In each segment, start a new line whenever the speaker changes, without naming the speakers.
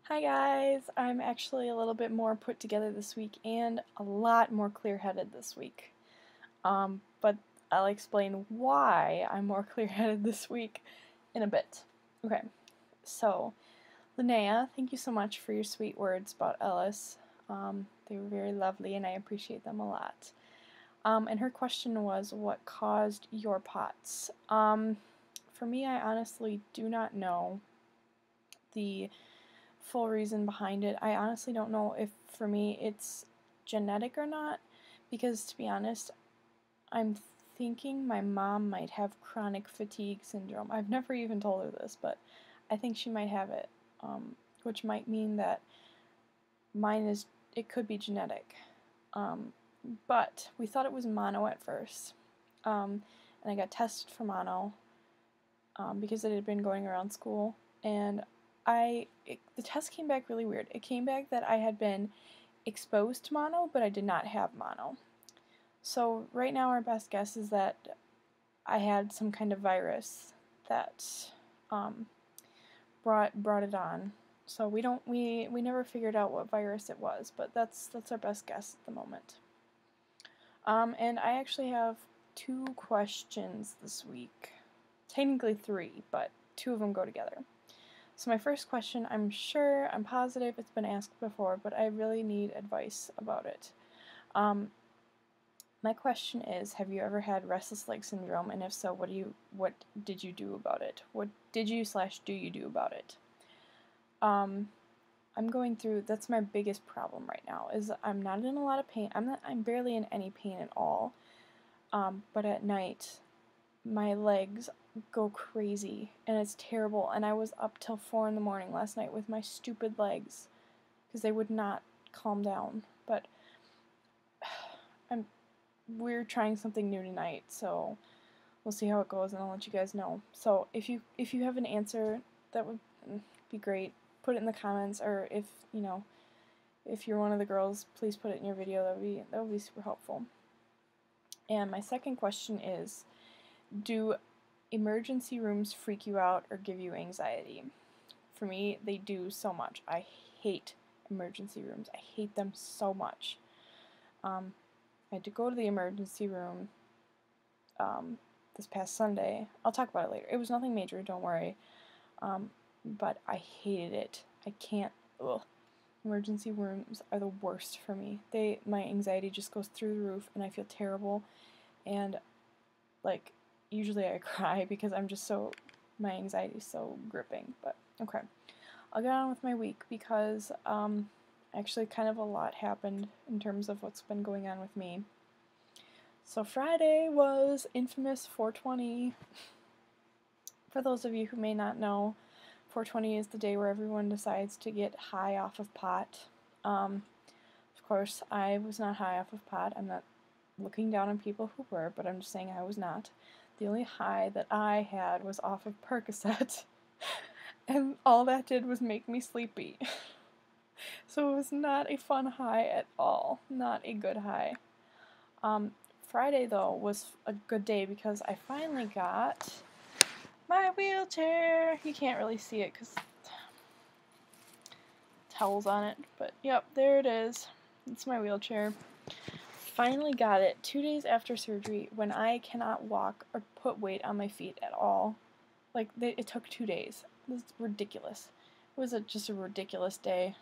Hi guys, I'm actually a little bit more put together this week and a lot more clear-headed this week. But I'll explain why I'm more clear-headed this week in a bit. Okay, so Linnea, thank you so much for your sweet words about Ellis. They were very lovely and I appreciate them a lot. And her question was, what caused your POTS? For me, I honestly do not know the full reason behind it. I honestly don't know if for me it's genetic or not, because to be honest, I'm thinking my mom might have chronic fatigue syndrome. I've never even told her this, but I think she might have it, which might mean that it could be genetic. But we thought it was mono at first, and I got tested for mono because it had been going around school, and the test came back really weird. It came back that I had been exposed to mono, but I did not have mono. So right now our best guess is that I had some kind of virus that brought it on. So we never figured out what virus it was, but that's our best guess at the moment. And I actually have 2 questions this week. Technically 3, but 2 of them go together. So my first question, I'm positive it's been asked before, but I really need advice about it. My question is, have you ever had restless leg syndrome, and if so, what did you do about it? What did you / do you do about it? I'm going through, that's my biggest problem right now, is I'm not in a lot of pain. I'm barely in any pain at all. But at night, my legs go crazy and it's terrible, and I was up till 4 in the morning last night with my stupid legs because they would not calm down. But we're trying something new tonight, so we'll see how it goes and I'll let you guys know. So if you have an answer, that would be great. Put it in the comments, or if you're one of the girls, please put it in your video. That would be super helpful. And my second question is, do emergency rooms freak you out or give you anxiety? For me, they do so much. I hate emergency rooms. I hate them so much. I had to go to the emergency room this past Sunday. I'll talk about it later. It was nothing major, don't worry. But I hated it. I can't. Ugh. Emergency rooms are the worst for me. My anxiety just goes through the roof, and I feel terrible. And like, usually I cry because my anxiety is so gripping. But okay, I'll get on with my week because actually kind of a lot happened in terms of what's been going on with me. So Friday was infamous 420. For those of you who may not know, 420 is the day where everyone decides to get high off of pot. Of course, I was not high off of pot. I'm not looking down on people who were, but I'm just saying I was not. The only high that I had was off of Percocet, and all that did was make me sleepy. So it was not a fun high at all. Not a good high. Friday, though, was a good day because I finally got my wheelchair. You can't really see it because towels on it, but yep, there it is. It's my wheelchair. Finally got it 2 days after surgery when I cannot walk or put weight on my feet at all. Like, it took 2 days. It was ridiculous. It was just a ridiculous day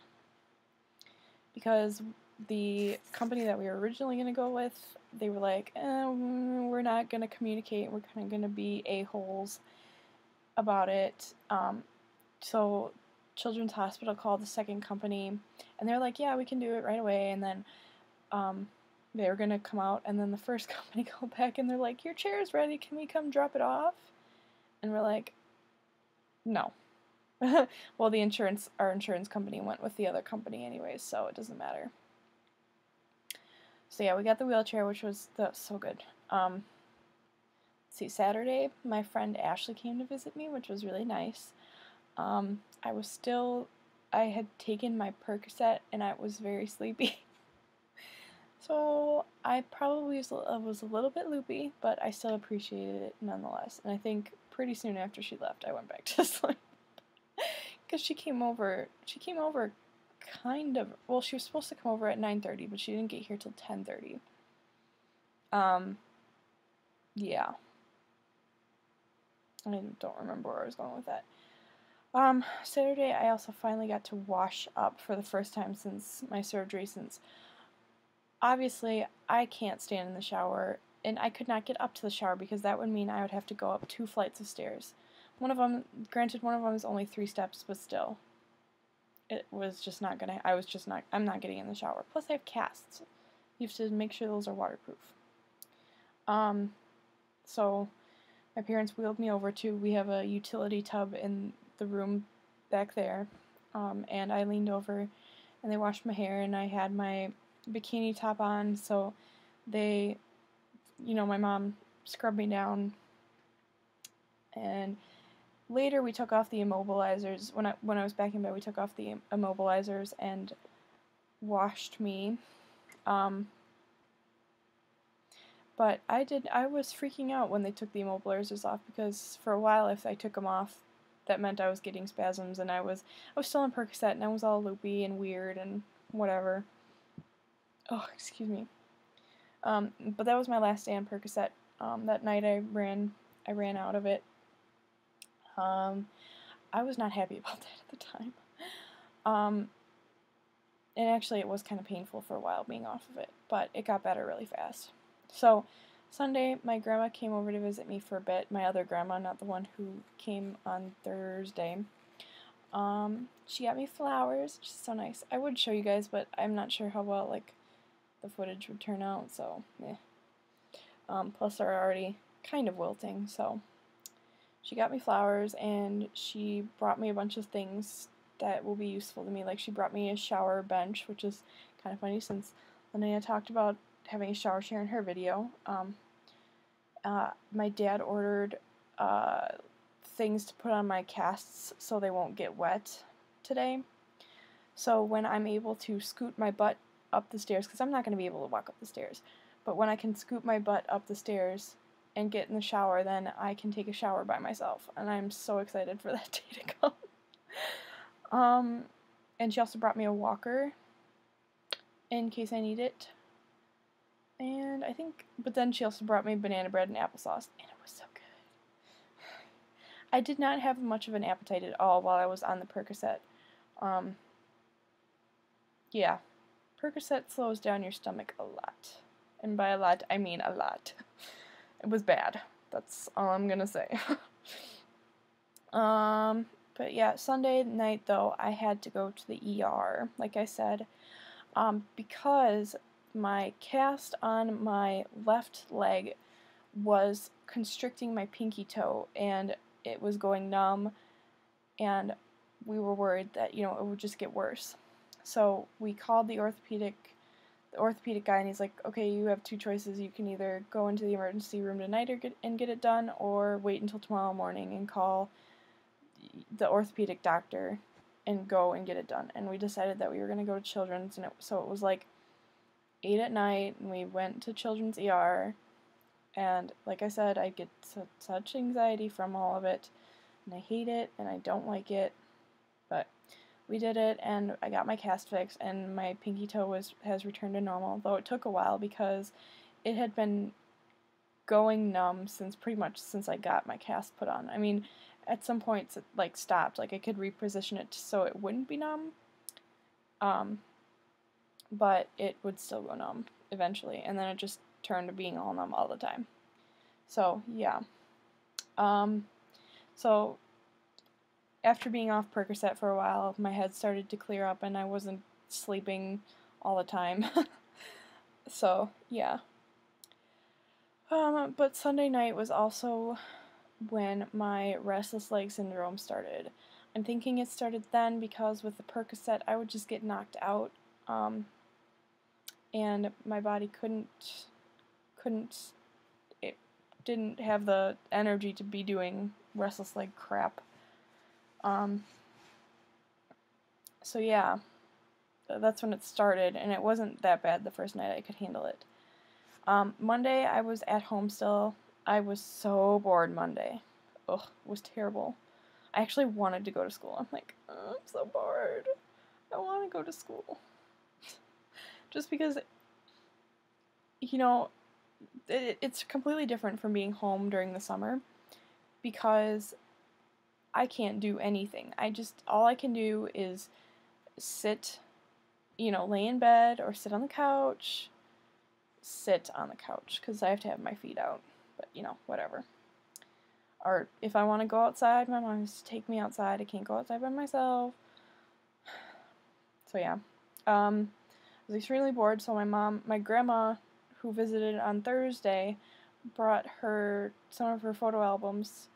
because the company that we were originally going to go with, they were like, we're not going to communicate. We're kind of going to be a-holes about it. So Children's Hospital called the second company, and they're like, yeah, we can do it right away. And then they were going to come out, and then the first company called back, and they're like, your chair is ready. Can we come drop it off? And we're like, no. Well, our insurance company went with the other company anyways, so it doesn't matter. So yeah, we got the wheelchair, which was so good. Let's see, Saturday, my friend Ashley came to visit me, which was really nice. I had taken my Percocet, and I was very sleepy. So I probably was a little bit loopy, but I still appreciated it nonetheless. And I think pretty soon after she left, I went back to sleep. because she came over kind of, well, she was supposed to come over at 9:30, but she didn't get here till 10:30. Yeah. I don't remember where I was going with that. Saturday I also finally got to wash up for the first time since my surgery, since obviously I can't stand in the shower, and I could not get up to the shower because that would mean I would have to go up 2 flights of stairs. One of them, granted, one of them is only 3 steps, but still. It was just not gonna, I'm not getting in the shower. Plus I have casts. You have to make sure those are waterproof. So my parents wheeled me over to, we have a utility tub in the room back there, and I leaned over and they washed my hair, and I had my bikini top on, so they, my mom scrubbed me down, and later we took off the immobilizers. When I was back in bed, we took off the immobilizers and washed me. But I was freaking out when they took the immobilizers off, because for a while if I took them off, that meant I was getting spasms, and I was still on Percocet, and I was all loopy and weird and whatever. Oh, excuse me. But that was my last day on Percocet. That night I ran out of it. I was not happy about that at the time. And actually it was kind of painful for a while being off of it, but it got better really fast. So, Sunday, my grandma came over to visit me for a bit. My other grandma, not the one who came on Thursday. She got me flowers, which is so nice. I would show you guys, but I'm not sure how well, the footage would turn out, so, plus they're already kind of wilting, so. She got me flowers, and she brought me a bunch of things that will be useful to me. Like, she brought me a shower bench, which is kind of funny since Linnea talked about having a shower chair in her video. My dad ordered things to put on my casts so they won't get wet today. So when I'm able to scoot my butt up the stairs, because I'm not going to be able to walk up the stairs, but when I can scoot my butt up the stairs and get in the shower, then I can take a shower by myself, and I'm so excited for that day to come. And she also brought me a walker in case I need it. And I think, but then she also brought me banana bread and applesauce, and it was so good. I did not have much of an appetite at all while I was on the Percocet. Yeah, Percocet slows down your stomach a lot. And by a lot, I mean a lot. It was bad. That's all I'm gonna say. But yeah, Sunday night though, I had to go to the ER, like I said, because my cast on my left leg was constricting my pinky toe, and it was going numb, and we were worried that, it would just get worse. So we called the orthopedic guy, and he's like, okay, you have 2 choices. You can either go into the emergency room tonight and get it done, or wait until tomorrow morning and call the orthopedic doctor and go and get it done. And we decided that we were going to go to Children's, and so it was like 8 at night, and we went to Children's ER, and like I said, I get such anxiety from all of it, and I hate it, and I don't like it, but we did it, and I got my cast fixed, and my pinky toe has returned to normal, though it took a while because it had been going numb pretty much since I got my cast put on. I mean, at some points it stopped, I could reposition it so it wouldn't be numb, but it would still go numb eventually, and then it just turned to being all numb all the time. So, yeah. So after being off Percocet for a while, my head started to clear up, and I wasn't sleeping all the time. So, yeah. But Sunday night was also when my restless leg syndrome started. I'm thinking it started then because with the Percocet I would just get knocked out, and my body it didn't have the energy to be doing restless leg crap. So yeah, that's when it started, and it wasn't that bad the first night. I could handle it. Monday I was at home still. I was so bored Monday. Ugh, it was terrible. I actually wanted to go to school. I'm like, oh, I'm so bored. I want to go to school. Just because, you know, it's completely different from being home during the summer because I can't do anything. All I can do is sit, lay in bed or sit on the couch. Sit on the couch because I have to have my feet out. But, whatever. Or if I want to go outside, my mom has to take me outside. I can't go outside by myself. So, yeah. I was extremely bored, so my grandma, who visited on Thursday, brought some of her photo albums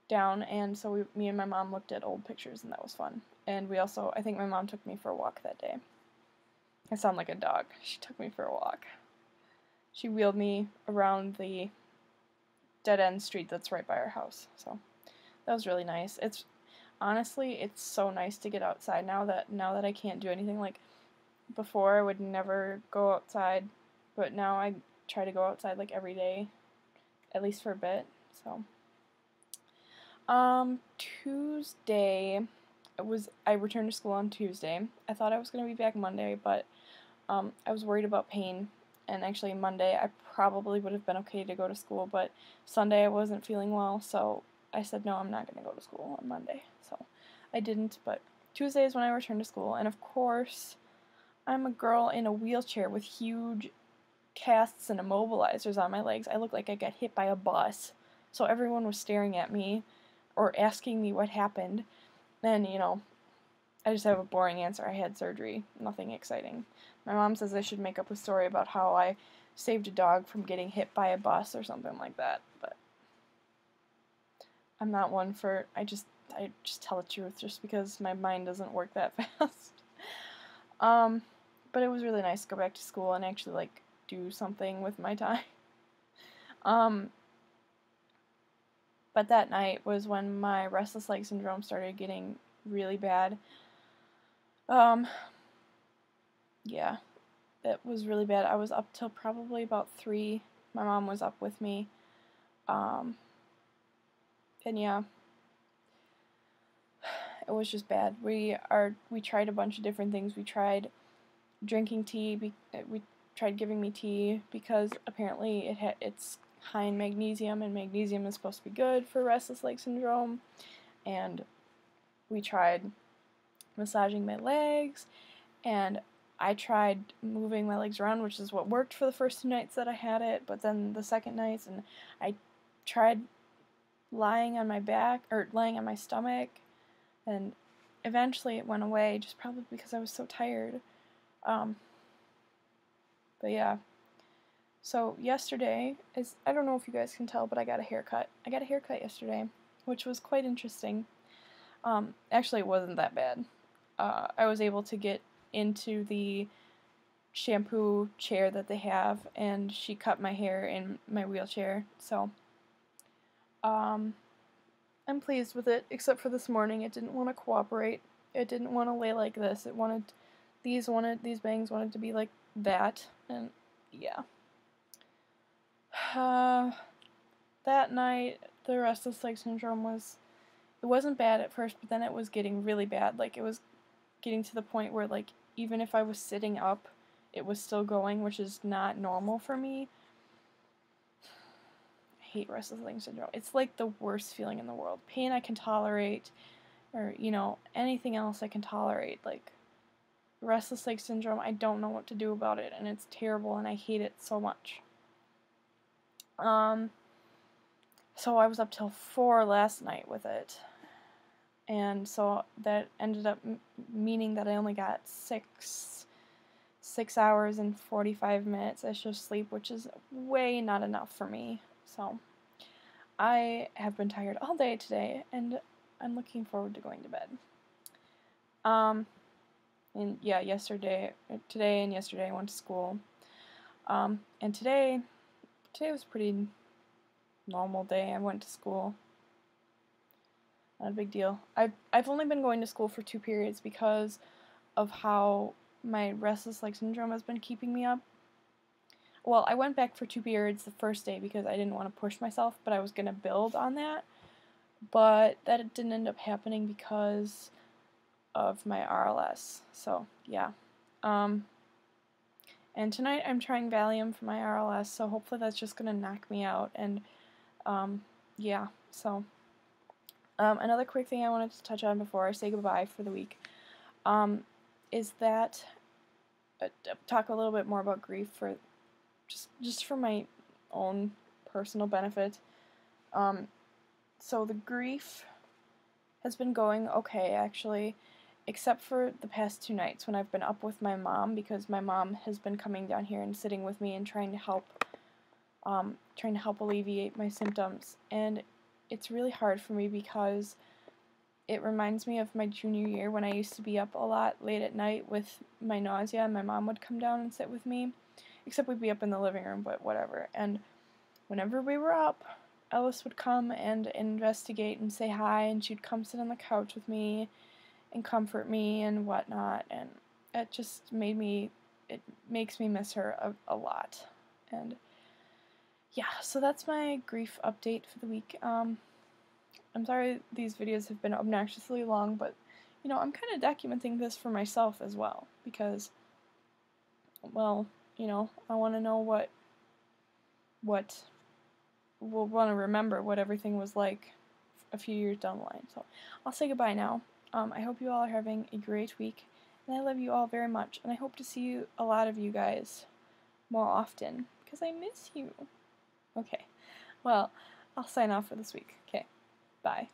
down, and so me and my mom looked at old pictures, and that was fun. And I think my mom took me for a walk that day. I sound like a dog. She took me for a walk. She wheeled me around the dead-end street that's right by our house, so that was really nice. Honestly, it's so nice to get outside now that I can't do anything. Like, before I would never go outside, but now I try to go outside like every day, at least for a bit. So, Tuesday, I returned to school on Tuesday. I thought I was going to be back Monday, but I was worried about pain, and actually Monday I probably would have been okay to go to school, but Sunday I wasn't feeling well, so I said no, I'm not going to go to school on Monday. So I didn't, but Tuesday is when I returned to school, and of course, I'm a girl in a wheelchair with huge casts and immobilizers on my legs. I look like I got hit by a bus. So everyone was staring at me or asking me what happened. And, I just have a boring answer. I had surgery. Nothing exciting. My mom says I should make up a story about how I saved a dog from getting hit by a bus or something like that. But I'm not one for... I just tell the truth just because my mind doesn't work that fast. But it was really nice to go back to school and actually, do something with my time. But that night was when my restless leg syndrome started getting really bad. Yeah, it was really bad. I was up till probably about 3. My mom was up with me. And yeah, it was just bad. We tried a bunch of different things. We tried drinking tea. We tried giving me tea because apparently it's high in magnesium, and magnesium is supposed to be good for restless leg syndrome. And we tried massaging my legs, and I tried moving my legs around, which is what worked for the first 2 nights that I had it, but then the second nights, and I tried lying on my back, or lying on my stomach, and eventually it went away, just probably because I was so tired. But yeah. So yesterday, I don't know if you guys can tell, but I got a haircut. I got a haircut yesterday, which was quite interesting. Actually, it wasn't that bad. I was able to get into the shampoo chair that they have, and she cut my hair in my wheelchair, so I'm pleased with it, except for this morning. It didn't want to cooperate. It didn't want to lay like this. These bangs wanted to be like that, and yeah. That night, the restless leg syndrome it wasn't bad at first, but then it was getting really bad. Like, it was getting to the point where, even if I was sitting up, it was still going, which is not normal for me. I hate restless leg syndrome. It's like the worst feeling in the world. Pain I can tolerate, or, anything else I can tolerate. Restless leg syndrome, I don't know what to do about it, and it's terrible, and I hate it so much. So I was up till 4 last night with it, and so that ended up meaning that I only got 6 hours and 45 minutes extra sleep, which is way not enough for me. So I have been tired all day today, and I'm looking forward to going to bed. And yeah, today and yesterday I went to school. And today was a pretty normal day. I went to school. Not a big deal. I've only been going to school for 2 periods because of how my restless leg syndrome has been keeping me up. Well, I went back for 2 periods the first day because I didn't want to push myself, but I was going to build on that. but that didn't end up happening because of my RLS. So yeah. And tonight I'm trying Valium for my RLS, so hopefully that's just gonna knock me out. And yeah. So another quick thing I wanted to touch on before I say goodbye for the week is that talk a little bit more about grief for just for my own personal benefit. So the grief has been going okay, actually, except for the past 2 nights when I've been up with my mom, because my mom has been coming down here and sitting with me and trying to help alleviate my symptoms. And it's really hard for me because it reminds me of my junior year when I used to be up a lot late at night with my nausea, and my mom would come down and sit with me, except we'd be up in the living room, but whatever. And whenever we were up, Ellis would come and investigate and say hi, and she'd come sit on the couch with me and comfort me and whatnot, and it just makes me miss her a lot. And yeah, so that's my grief update for the week. I'm sorry these videos have been obnoxiously long, but I'm kind of documenting this for myself as well, because, well, I want to know what we'll want to remember what everything was like a few years down the line. So I'll say goodbye now. I hope you all are having a great week, and I love you all very much, and I hope to see a lot of you guys more often, because I miss you. Okay, well, I'll sign off for this week. Okay, bye.